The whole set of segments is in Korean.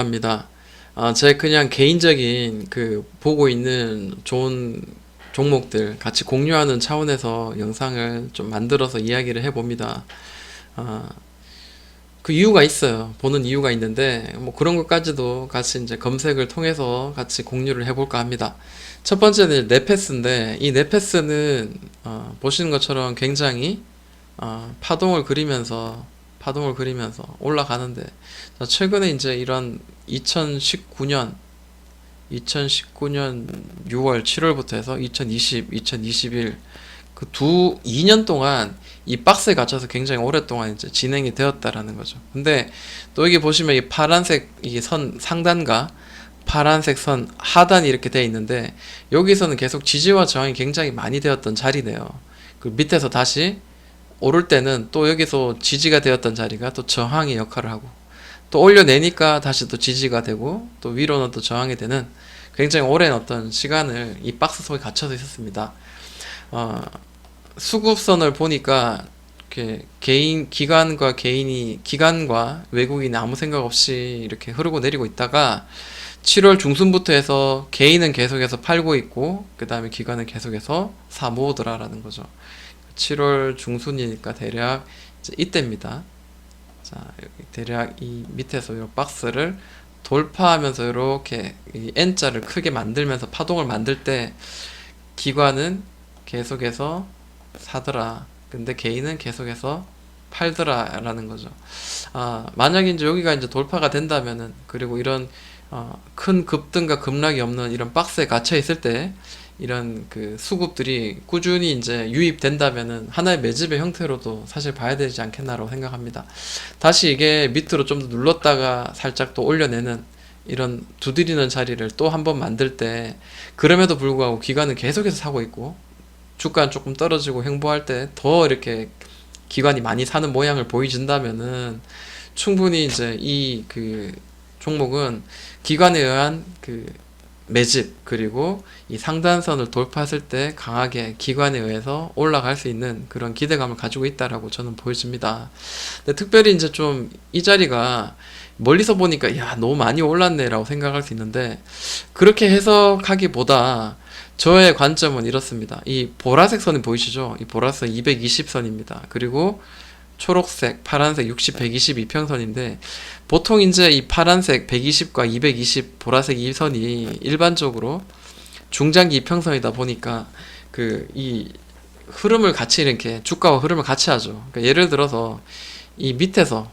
합니다. 제 그냥 개인적인 보고 있는 좋은 종목들 같이 공유하는 차원에서 영상을 좀 만들어서 이야기를 해봅니다. 아, 그 이유가 있어요. 보는 이유가 있는데 뭐 그런 것까지도 같이 이제 검색을 통해서 같이 공유를 해볼까 합니다. 첫 번째는 네페스인데 이 네페스는 보시는 것처럼 굉장히 파동을 그리면서 올라가는데 최근에 이제 이런 2019년 6월 7월부터 해서 2020, 2021 2년 동안 이 박스에 갇혀서 굉장히 오랫동안 이제 진행이 되었다라는 거죠. 근데 또 여기 보시면 이 파란색 이 선 상단과 파란색 선 하단이 이렇게 되어 있는데 여기서는 계속 지지와 저항이 굉장히 많이 되었던 자리네요. 그 밑에서 다시 오를 때는 또 여기서 지지가 되었던 자리가 또 저항의 역할을 하고 또 올려내니까 다시 또 지지가 되고 또 위로는 또 저항이 되는 굉장히 오랜 어떤 시간을 이 박스 속에 갇혀서 있었습니다. 어, 수급선을 보니까 이렇게 기관과 외국인이 아무 생각 없이 이렇게 흐르고 내리고 있다가 7월 중순부터 해서 개인은 계속해서 팔고 있고 그 다음에 기관은 계속해서 사 모으더라라는 거죠. 7월 중순이니까 대략 이제 이때입니다. 자, 여기 대략 이 밑에서 이 박스를 돌파하면서 이렇게 이 N자를 크게 만들면서 파동을 만들 때 기관은 계속해서 사더라. 근데 개인은 계속해서 팔더라라는 거죠. 만약에 이제 여기가 이제 돌파가 된다면은 그리고 이런 큰 급등과 급락이 없는 이런 박스에 갇혀 있을 때 이런 그 수급들이 꾸준히 이제 유입된다면은 하나의 매집의 형태로도 사실 봐야 되지 않겠나라고 생각합니다. 다시 이게 밑으로 좀 더 눌렀다가 살짝 또 올려내는 이런 두드리는 자리를 또 한 번 만들 때 그럼에도 불구하고 기관은 계속해서 사고 있고 주가는 조금 떨어지고 횡보할 때 더 이렇게 기관이 많이 사는 모양을 보여준다면은 충분히 이제 이 종목은 기관에 의한 매집 그리고 이 상단선을 돌파했을 때 강하게 기관에 의해서 올라갈 수 있는 그런 기대감을 가지고 있다라고 저는 보여집니다. 근데 특별히 이제 좀 이 자리가 멀리서 보니까 야 너무 많이 올랐네라고 생각할 수 있는데 그렇게 해석하기보다 저의 관점은 이렇습니다. 이 보라색 선이 보이시죠? 이 보라색 220선입니다. 그리고 초록색, 파란색 60, 120 이평선인데 보통 이제 이 파란색 120과 220 보라색 이선이 일반적으로 중장기 이평선이다 보니까 이 흐름을 같이 이렇게 주가와 흐름을 같이 하죠. 그러니까 예를 들어서 이 밑에서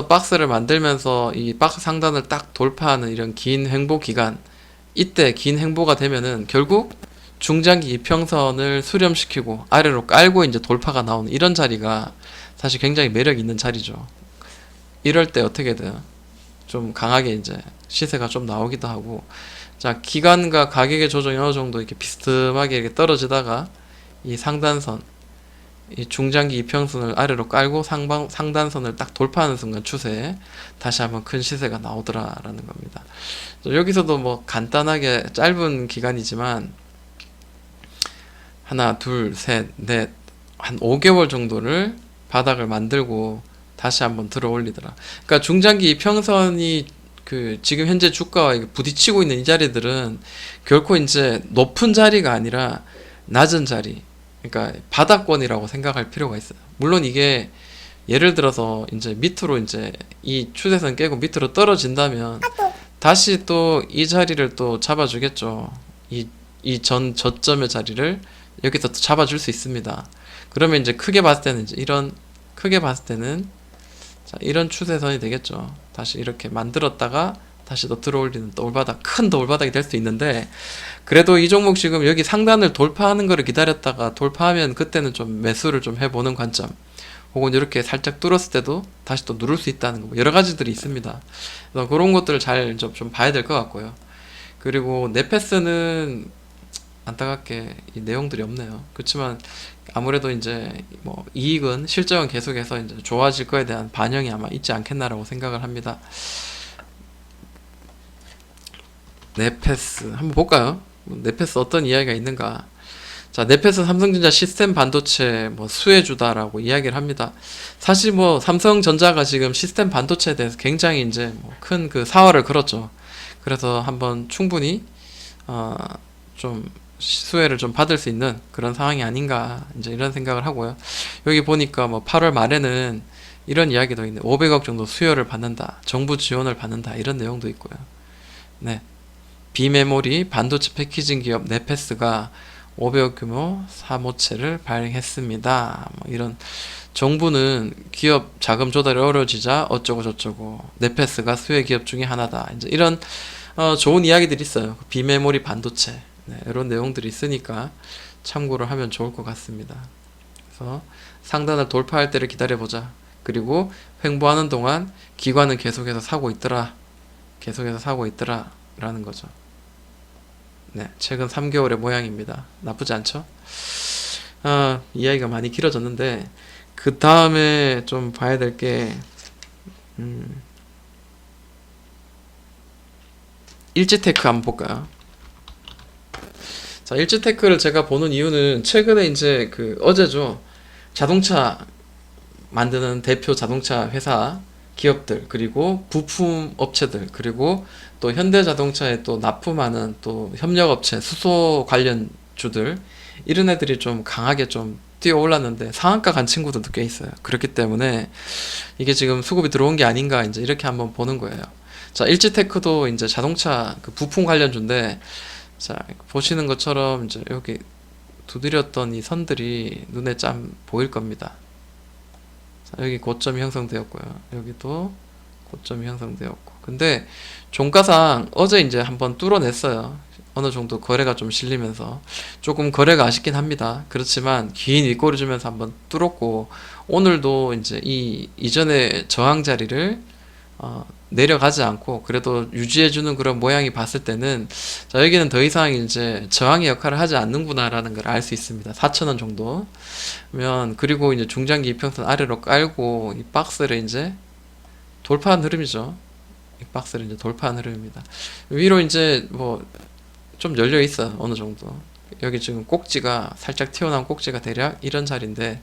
박스를 만들면서 이 박스 상단을 딱 돌파하는 이런 긴 횡보 기간 이때 긴 횡보가 되면은 결국 중장기 이평선을 수렴시키고 아래로 깔고 이제 돌파가 나오는 이런 자리가 사실 굉장히 매력 있는 자리죠. 이럴 때 어떻게든 좀 강하게 이제 시세가 좀 나오기도 하고 자 기간과 가격의 조정이 어느 정도 이렇게 비스듬하게 이렇게 떨어지다가 이 상단선 이 중장기 이평선을 아래로 깔고 상단선을 딱 돌파하는 순간 추세에 다시 한번 큰 시세가 나오더라라는 겁니다. 여기서도 뭐 간단하게 짧은 기간이지만 하나, 둘, 셋, 넷, 한 5개월 정도를 바닥을 만들고 다시 한번 들어 올리더라. 그러니까 중장기 이평선이 지금 현재 주가와 부딪히고 있는 이 자리들은 결코 이제 높은 자리가 아니라 낮은 자리. 그러니까 바닥권이라고 생각할 필요가 있어요. 물론 이게 예를 들어서 이제 밑으로 이제 이 추세선 깨고 밑으로 떨어진다면 다시 또 이 자리를 또 잡아주겠죠. 이 저점의 자리를 여기서 또 잡아줄 수 있습니다. 그러면 이제 크게 봤을 때는 자, 이런 추세선이 되겠죠. 다시 이렇게 만들었다가 다시 또 들어올리는 큰 돌바닥이 될 수 있는데 그래도 이 종목 지금 여기 상단을 돌파하는 거를 기다렸다가 돌파하면 그때는 좀 매수를 좀 해보는 관점 혹은 이렇게 살짝 뚫었을 때도 다시 또 누를 수 있다는 거 여러 가지들이 있습니다. 그래서 그런 것들을 잘 좀 봐야 될 것 같고요. 그리고 네페스는 안타깝게 이 내용들이 없네요. 그렇지만 아무래도 이제 뭐 이익은 실적은 계속해서 이제 좋아질 거에 대한 반영이 아마 있지 않겠나라고 생각을 합니다. 네페스 한번 볼까요? 네페스 어떤 이야기가 있는가? 자, 넷패스 삼성전자 시스템 반도체 뭐 수혜주다라고 이야기를 합니다. 사실 뭐 삼성전자가 지금 시스템 반도체에 대해서 굉장히 이제 뭐 큰 그 사활을 걸었죠. 그래서 한번 충분히 좀 수혜를 좀 받을 수 있는 그런 상황이 아닌가 이제 이런 생각을 하고요. 여기 보니까 뭐 8월 말에는 이런 이야기도 있네. 500억 정도 수혜를 받는다. 정부 지원을 받는다. 이런 내용도 있고요. 네. 비메모리 반도체 패키징 기업 넷패스가 500억 규모 사모체를 발행했습니다. 뭐 이런 정부는 기업 자금 조달이 어려워지자 어쩌고 저쩌고 넷패스가 수혜 기업 중에 하나다. 이제 이런 좋은 이야기들이 있어요. 비메모리 반도체 네, 이런 내용들이 있으니까 참고를 하면 좋을 것 같습니다. 그래서 상단을 돌파할 때를 기다려보자. 그리고 횡보하는 동안 기관은 계속해서 사고 있더라. 계속해서 사고 있더라. 라는 거죠. 네, 최근 3개월의 모양입니다. 나쁘지 않죠? 이야기가 많이 길어졌는데 그 다음에 좀 봐야 될 게 일지테크 한번 볼까요? 자, 일지테크를 제가 보는 이유는 최근에 이제 그 어제죠. 자동차 만드는 대표 자동차 회사 기업들 그리고 부품 업체들 그리고 또 현대자동차에 또 납품하는 또 협력업체 수소 관련주들 이런 애들이 좀 강하게 좀 뛰어 올랐는데 상한가 간 친구들도 꽤 있어요. 그렇기 때문에 이게 지금 수급이 들어온 게 아닌가 이제 이렇게 한번 보는 거예요. 자, 일지테크도 이제 자동차 그 부품 관련주인데 자, 보시는 것처럼 이제 여기 두드렸던 이 선들이 눈에 참 보일 겁니다. 자, 여기 고점이 형성되었고요. 여기도 고점이 형성되었고. 근데 종가상 어제 이제 한번 뚫어냈어요. 어느 정도 거래가 좀 실리면서 조금 거래가 아쉽긴 합니다. 그렇지만 긴 윗꼬리 주면서 한번 뚫었고 오늘도 이제 이 이전의 저항 자리를 내려가지 않고 그래도 유지해주는 그런 모양이 봤을 때는 자, 여기는 더 이상 이제 저항의 역할을 하지 않는구나라는 걸 알 수 있습니다. 4,000원 정도. 그리고 이제 중장기 이평선 아래로 깔고 이 박스를 이제 돌파한 흐름이죠. 이 박스를 이제 돌파한 흐름입니다. 위로 이제 뭐 좀 열려 있어요. 어느 정도. 여기 지금 꼭지가 살짝 튀어나온 꼭지가 대략 이런 자리인데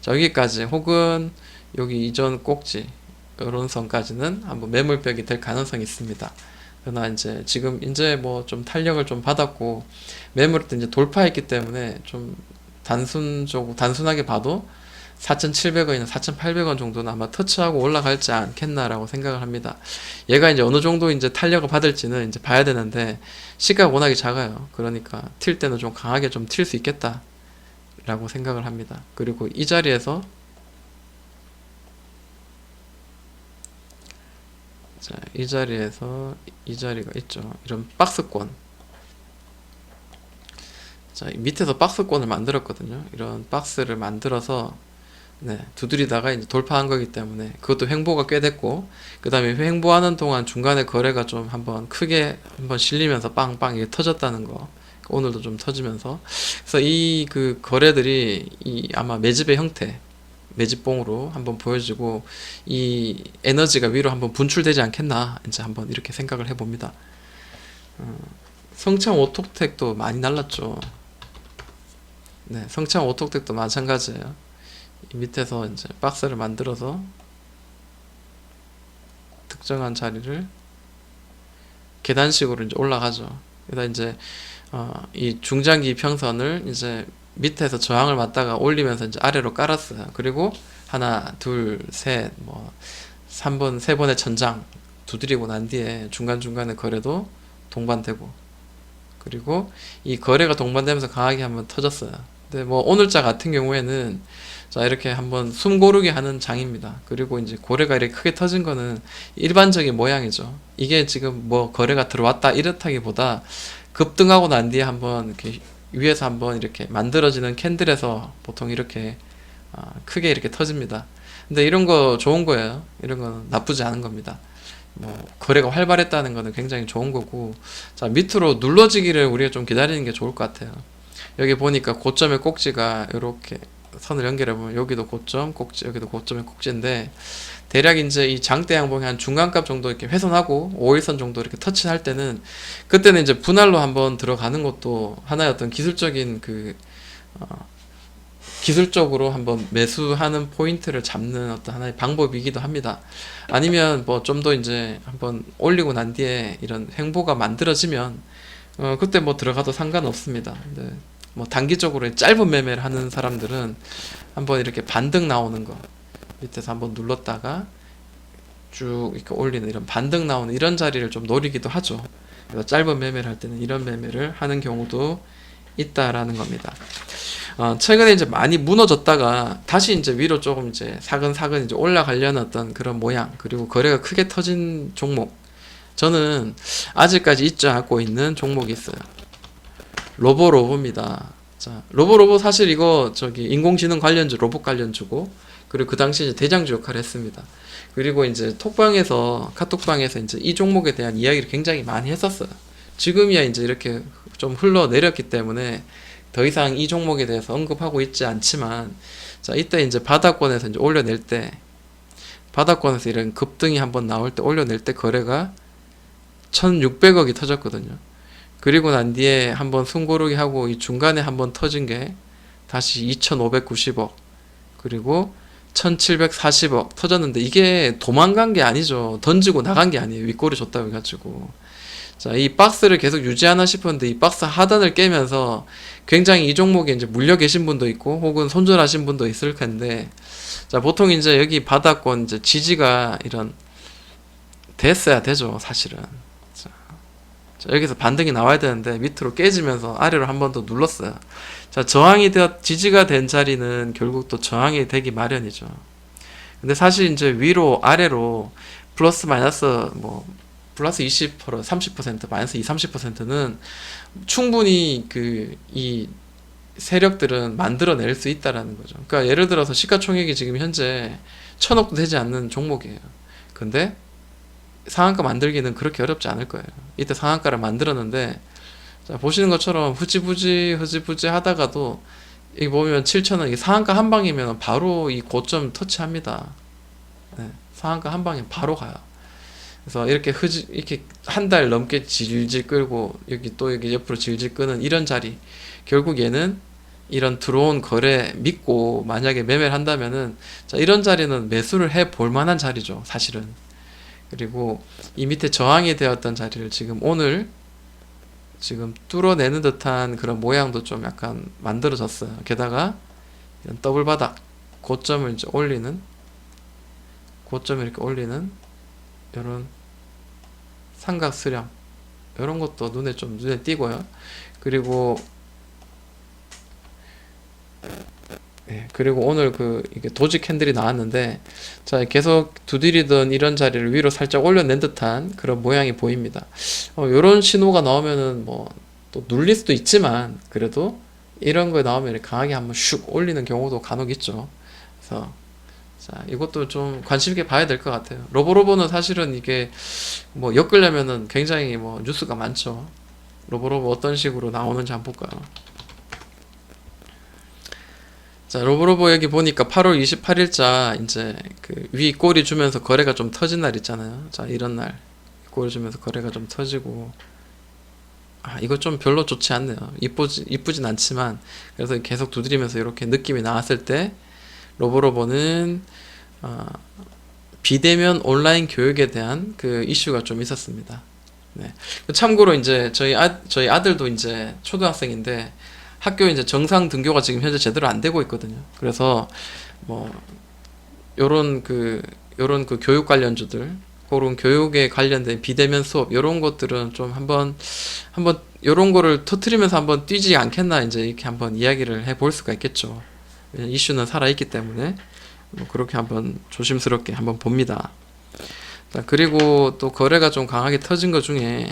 자, 여기까지 혹은 여기 이전 꼭지 이런 선까지는 한번 매물벽이 될 가능성이 있습니다. 그러나 이제 지금 이제 뭐 좀 탄력을 좀 받았고 매물을 이제 돌파했기 때문에 좀 단순하게 봐도 4,700원이나 4,800원 정도는 아마 터치하고 올라갈지 않겠나라고 생각을 합니다. 얘가 이제 어느 정도 이제 탄력을 받을지는 이제 봐야 되는데 시가가 워낙에 작아요. 그러니까 튈 때는 좀 강하게 좀 튈 수 있겠다라고 생각을 합니다. 그리고 이 자리에서 자, 이 자리에서 이 자리가 있죠. 이런 박스권. 자, 밑에서 박스권을 만들었거든요. 이런 박스를 만들어서 네, 두드리다가 이제 돌파한 거기 때문에 그것도 횡보가 꽤 됐고 그 다음에 횡보하는 동안 중간에 거래가 좀 한번 크게 한번 실리면서 빵빵 이게 터졌다는 거 오늘도 좀 터지면서 그래서 이 그 거래들이 이 아마 매집의 형태 매집봉으로 한번 보여지고 이 에너지가 위로 한번 분출되지 않겠나 이제 한번 이렇게 생각을 해봅니다. 성창 오톡텍도 많이 날랐죠. 네, 성창 오톡텍도 마찬가지예요. 이 밑에서 이제 박스를 만들어서 특정한 자리를 계단식으로 이제 올라가죠. 그러다 이제 이 중장기 평선을 이제 밑에서 저항을 맞다가 올리면서 이제 아래로 깔았어요. 그리고 하나, 둘, 셋, 뭐 3번, 3번의 천장 두드리고 난 뒤에 중간중간에 거래도 동반되고 그리고 이 거래가 동반되면서 강하게 한번 터졌어요. 근데 뭐 오늘자 같은 경우에는 자, 이렇게 한번 숨 고르게 하는 장입니다. 그리고 이제 고래가 이렇게 크게 터진 거는 일반적인 모양이죠. 이게 지금 뭐 거래가 들어왔다 이렇다기보다 급등하고 난 뒤에 한번 이렇게 위에서 한번 이렇게 만들어지는 캔들에서 보통 이렇게 크게 이렇게 터집니다. 근데 이런 거 좋은 거예요. 이런 건 나쁘지 않은 겁니다. 뭐 거래가 활발했다는 거는 굉장히 좋은 거고 자, 밑으로 눌러지기를 우리가 좀 기다리는 게 좋을 것 같아요. 여기 보니까 고점의 꼭지가 이렇게 선을 연결해 보면 여기도 고점, 꼭지, 여기도 고점의 꼭지인데 대략 이제 이 장대 양봉이 한 중간값 정도 이렇게 훼손하고 5일선 정도 이렇게 터치할 때는 그때는 이제 분할로 한번 들어가는 것도 하나의 어떤 기술적인 그 기술적으로 한번 매수하는 포인트를 잡는 어떤 하나의 방법이기도 합니다. 아니면 뭐 좀 더 이제 한번 올리고 난 뒤에 이런 횡보가 만들어지면 그때 뭐 들어가도 상관없습니다. 근데 뭐 단기적으로 짧은 매매를 하는 사람들은 한번 이렇게 반등 나오는 거 밑에서 한번 눌렀다가 쭉 이렇게 올리는 이런 반등 나오는 이런 자리를 좀 노리기도 하죠. 그래서 짧은 매매를 할 때는 이런 매매를 하는 경우도 있다라는 겁니다. 최근에 이제 많이 무너졌다가 다시 이제 위로 조금 이제 사근사근 이제 올라가려는 어떤 그런 모양, 그리고 거래가 크게 터진 종목, 저는 아직까지 잊지 않고 있는 종목이 있어요. 로보로보입니다. 자, 로보로보 사실 이거 저기 인공지능 관련주, 로봇 관련주고, 그리고 그 당시 이제 대장주 역할을 했습니다. 그리고 이제 톡방에서, 카톡방에서 이제 이 종목에 대한 이야기를 굉장히 많이 했었어요. 지금이야 이제 이렇게 좀 흘러내렸기 때문에 더 이상 이 종목에 대해서 언급하고 있지 않지만, 자, 이때 이제 바닥권에서 이제 올려낼 때, 바닥권에서 이런 급등이 한번 나올 때 올려낼 때 거래가 1600억이 터졌거든요. 그리고 난 뒤에 한번 숨고르기 하고 이 중간에 한번 터진 게 다시 2590억, 그리고 1740억 터졌는데, 이게 도망간 게 아니죠. 던지고 나간 게 아니에요. 윗골이 줬다고 해가지고. 자, 이 박스를 계속 유지하나 싶었는데 이 박스 하단을 깨면서 굉장히 이 종목에 이제 물려 계신 분도 있고 혹은 손절하신 분도 있을 텐데, 자, 보통 이제 여기 바닥권 이제 지지가 이런 됐어야 되죠, 사실은. 자, 여기서 반등이 나와야 되는데 밑으로 깨지면서 아래로 한 번 더 눌렀어요. 자, 저항이 되어 지지가 된 자리는 결국 또 저항이 되기 마련이죠. 근데 사실 이제 위로 아래로 플러스 마이너스 뭐 플러스 20%, 30%, 마이너스 20, 30%는 충분히 이 세력들은 만들어낼 수 있다라는 거죠. 그러니까 예를 들어서 시가총액이 지금 현재 1000억도 되지 않는 종목이에요. 근데 상한가 만들기는 그렇게 어렵지 않을 거예요. 이때 상한가를 만들었는데, 자, 보시는 것처럼 흐지부지 하다가도 이 보면 7,000원, 이게 상한가 한 방이면 바로 이 고점 터치합니다. 네, 상한가 한 방에 바로 가요. 그래서 이렇게 이렇게 한 달 넘게 질질 끌고 여기 옆으로 질질 끄는 이런 자리, 결국 얘는 이런 들어온 거래 믿고 만약에 매매를 한다면은, 자, 이런 자리는 매수를 해 볼 만한 자리죠, 사실은. 그리고 이 밑에 저항이 되었던 자리를 지금 오늘 지금 뚫어내는 듯한 그런 모양도 좀 약간 만들어졌어요. 게다가 이런 더블 바닥 고점을 이제 올리는, 고점을 이렇게 올리는 이런 삼각 수렴, 이런 것도 눈에 띄고요. 그리고 그리고 오늘 이게 도지 캔들이 나왔는데, 자, 계속 두드리던 이런 자리를 위로 살짝 올려낸 듯한 그런 모양이 보입니다. 요런 신호가 나오면은 뭐 또 눌릴 수도 있지만, 그래도 이런 거에 나오면 강하게 한번 슉 올리는 경우도 간혹 있죠. 그래서 자, 이것도 좀 관심 있게 봐야 될 것 같아요. 로보로보는 사실은 이게 뭐 엮으려면은 굉장히 뭐 뉴스가 많죠. 로보로보 어떤 식으로 나오는지 한번 볼까요? 자, 로보로보 여기 보니까 8월 28일자 이제 위 꼬리 주면서 거래가 좀 터진 날 있잖아요. 자, 이런 날 꼬리 주면서 거래가 좀 터지고, 이거 좀 별로 좋지 않네요. 이쁘진 않지만, 그래서 계속 두드리면서 이렇게 느낌이 나왔을 때 로보로보는 비대면 온라인 교육에 대한 그 이슈가 좀 있었습니다. 네. 참고로 이제 저희 아들도 이제 초등학생인데 학교 이제 정상 등교가 지금 현재 제대로 안 되고 있거든요. 그래서 뭐 요런 교육 관련주들, 그런 교육에 관련된 비대면 수업, 요런 것들은 좀 한번 요런 거를 터트리면서 한번 뛰지 않겠나, 이제 이렇게 한번 이야기를 해볼 수가 있겠죠. 이슈는 살아있기 때문에 뭐 그렇게 한번 조심스럽게 한번 봅니다. 자, 그리고 또 거래가 좀 강하게 터진 것 중에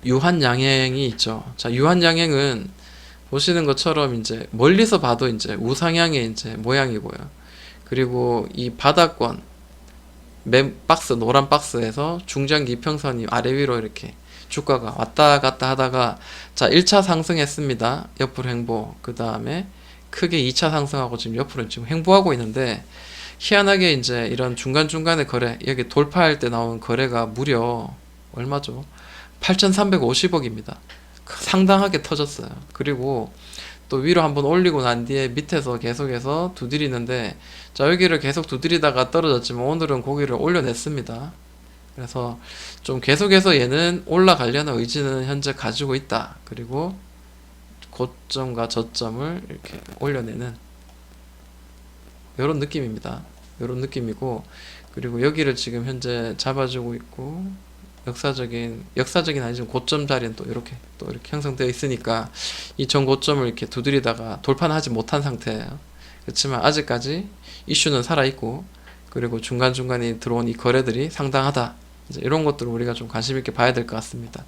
유한양행이 있죠. 자, 유한양행은 보시는 것처럼 이제 멀리서 봐도 이제 우상향의 이제 모양이고요. 그리고 이 바닥권 맨 박스, 노란 박스에서 중장기 이평선이 아래 위로 이렇게 주가가 왔다 갔다 하다가, 자, 1차 상승했습니다. 옆으로 횡보. 그 다음에 크게 2차 상승하고 지금 옆으로 지금 횡보하고 있는데, 희한하게 이제 이런 중간중간에 거래, 여기 돌파할 때 나온 거래가 무려 얼마죠? 8,350억입니다. 상당하게 터졌어요. 그리고 또 위로 한번 올리고 난 뒤에 밑에서 계속해서 두드리는데, 자, 여기를 계속 두드리다가 떨어졌지만 오늘은 고기를 올려냈습니다. 그래서 좀 계속해서 얘는 올라가려는 의지는 현재 가지고 있다. 그리고 고점과 저점을 이렇게 올려내는 이런 느낌입니다. 이런 느낌이고, 그리고 여기를 지금 현재 잡아주고 있고, 역사적인 아니지만 고점 자리는 또 이렇게 형성되어 있으니까 이 전 고점을 이렇게 두드리다가 돌파는 하지 못한 상태예요. 그렇지만 아직까지 이슈는 살아있고, 그리고 중간중간에 들어온 이 거래들이 상당하다. 이제 이런 것들을 우리가 좀 관심 있게 봐야 될 것 같습니다.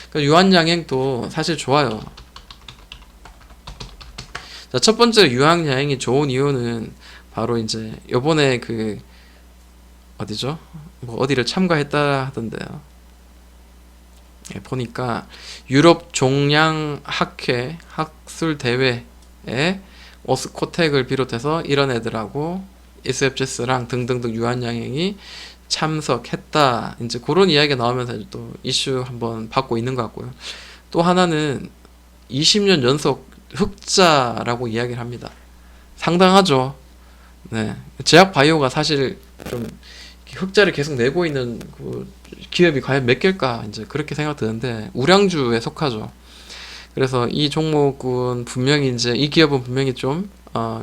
그러니까 유한양행도 사실 좋아요. 자, 첫 번째 유한양행이 좋은 이유는 바로 이제 요번에 그 어디죠? 뭐 어디를 참가했다 하던데요. 예, 보니까 유럽 종양 학회 학술 대회에 오스코텍을 비롯해서 이런 애들하고 SFGS랑 등등등 유한양행이 참석했다. 이제 그런 이야기가 나오면서 또 이슈 한번 받고 있는 것 같고요. 또 하나는 20년 연속 흑자라고 이야기를 합니다. 상당하죠. 네. 제약 바이오가 사실 좀 흑자를 계속 내고 있는 그 기업이 과연 몇 개일까, 이제 그렇게 생각드는데 우량주에 속하죠. 그래서 이 종목은 분명히 이제 이 기업은 분명히 좀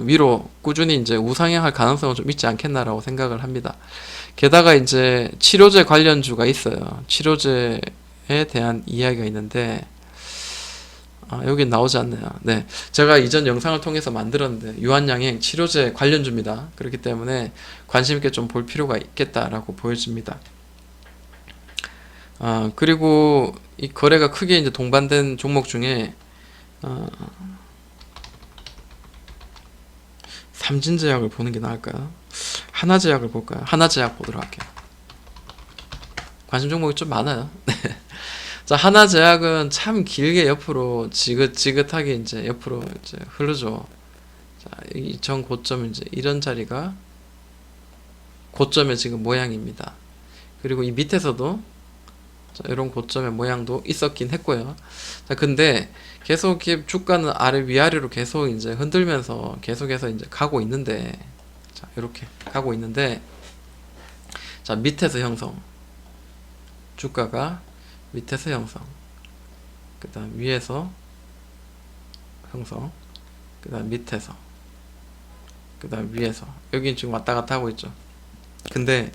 위로 꾸준히 이제 우상향할 가능성은 좀 있지 않겠나라고 생각을 합니다. 게다가 이제 치료제 관련주가 있어요. 치료제에 대한 이야기가 있는데 여긴 나오지 않네요. 네, 제가 이전 영상을 통해서 만들었는데 유한양행 치료제 관련주입니다. 그렇기 때문에 관심 있게 좀 볼 필요가 있겠다라고 보여집니다. 그리고 이 거래가 크게 이제 동반된 종목 중에 삼진제약을 보는 게 나을까요? 하나제약을 볼까요? 하나제약 보도록 할게요. 관심 종목이 좀 많아요. 자, 하나제약은 참 길게 옆으로 지긋지긋하게 이제 옆으로 이제 흐르죠. 자, 이 전 고점 이제 이런 자리가 고점의 지금 모양입니다. 그리고 이 밑에서도 자, 이런 고점의 모양도 있었긴 했고요. 자, 근데 계속 주가는 아래 위아래로 계속 이제 흔들면서 계속해서 이제 가고 있는데, 자, 이렇게 가고 있는데, 자, 밑에서 형성. 주가가 밑에서 형성, 그 다음 위에서 형성, 그 다음 밑에서, 그 다음 위에서. 여긴 지금 왔다 갔다 하고 있죠. 근데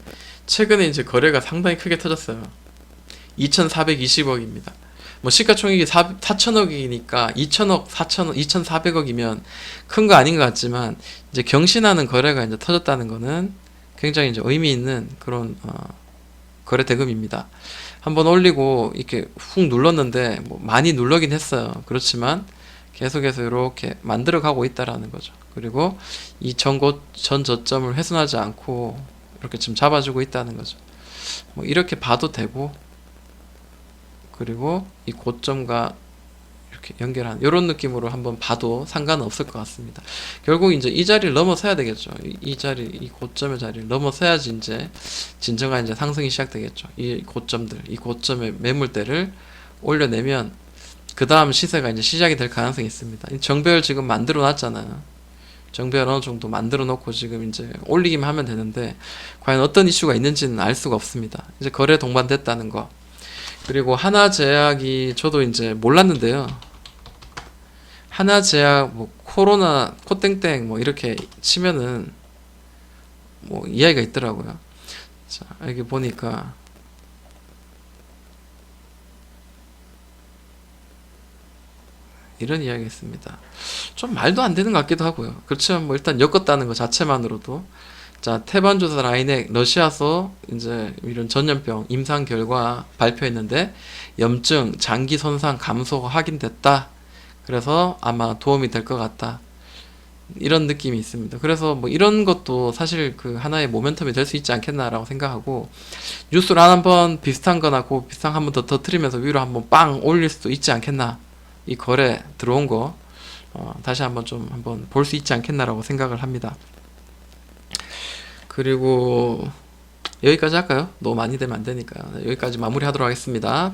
최근에 이제 거래가 상당히 크게 터졌어요. 2420억입니다. 뭐 시가총액이 4천억이니까 2천억, 4천억, 2,400억이면 큰 거 아닌 것 같지만, 이제 경신하는 거래가 이제 터졌다는 거는 굉장히 이제 의미 있는 그런 거래 대금입니다. 한번 올리고 이렇게 훅 눌렀는데 뭐 많이 눌러긴 했어요. 그렇지만 계속해서 이렇게 만들어 가고 있다라는 거죠. 그리고 이 전 저점을 훼손하지 않고 이렇게 지금 잡아주고 있다는 거죠. 뭐 이렇게 봐도 되고, 그리고 이 고점과 이렇게 연결한 이런 느낌으로 한번 봐도 상관은 없을 것 같습니다. 결국 이제 이 자리를 넘어서야 되겠죠. 이 자리, 이 고점의 자리를 넘어서야지 이제 진정한 이제 상승이 시작되겠죠. 이 고점들, 이 고점의 매물대를 올려내면 그 다음 시세가 이제 시작이 될 가능성이 있습니다. 정배열 지금 만들어 놨잖아요. 정배열 어느 정도 만들어 놓고 지금 이제 올리기만 하면 되는데, 과연 어떤 이슈가 있는지는 알 수가 없습니다. 이제 거래 동반됐다는 거. 그리고 하나제약이 저도 이제 몰랐는데요. 하나제약 뭐 코로나 코땡땡 뭐 이렇게 치면은 뭐 이야기가 있더라고요. 자, 여기 보니까 이런 이야기가 있습니다. 좀 말도 안 되는 것 같기도 하고요. 그렇지만 뭐 일단 엮었다는 것 자체만으로도, 자, 태반 조사 라인에 러시아서 이제 이런 전염병 임상 결과 발표했는데 염증, 장기 손상 감소가 확인됐다. 그래서 아마 도움이 될 것 같다. 이런 느낌이 있습니다. 그래서 뭐 이런 것도 사실 그 하나의 모멘텀이 될 수 있지 않겠나라고 생각하고, 뉴스를 한번 비슷한 거나 그 비슷한 한번 더 터트리면서 위로 한번 빵 올릴 수도 있지 않겠나. 이 거래 들어온 거 다시 한번 좀 한번 볼 수 있지 않겠나라고 생각을 합니다. 그리고 여기까지 할까요? 너무 많이 되면 안 되니까요. 여기까지 마무리하도록 하겠습니다.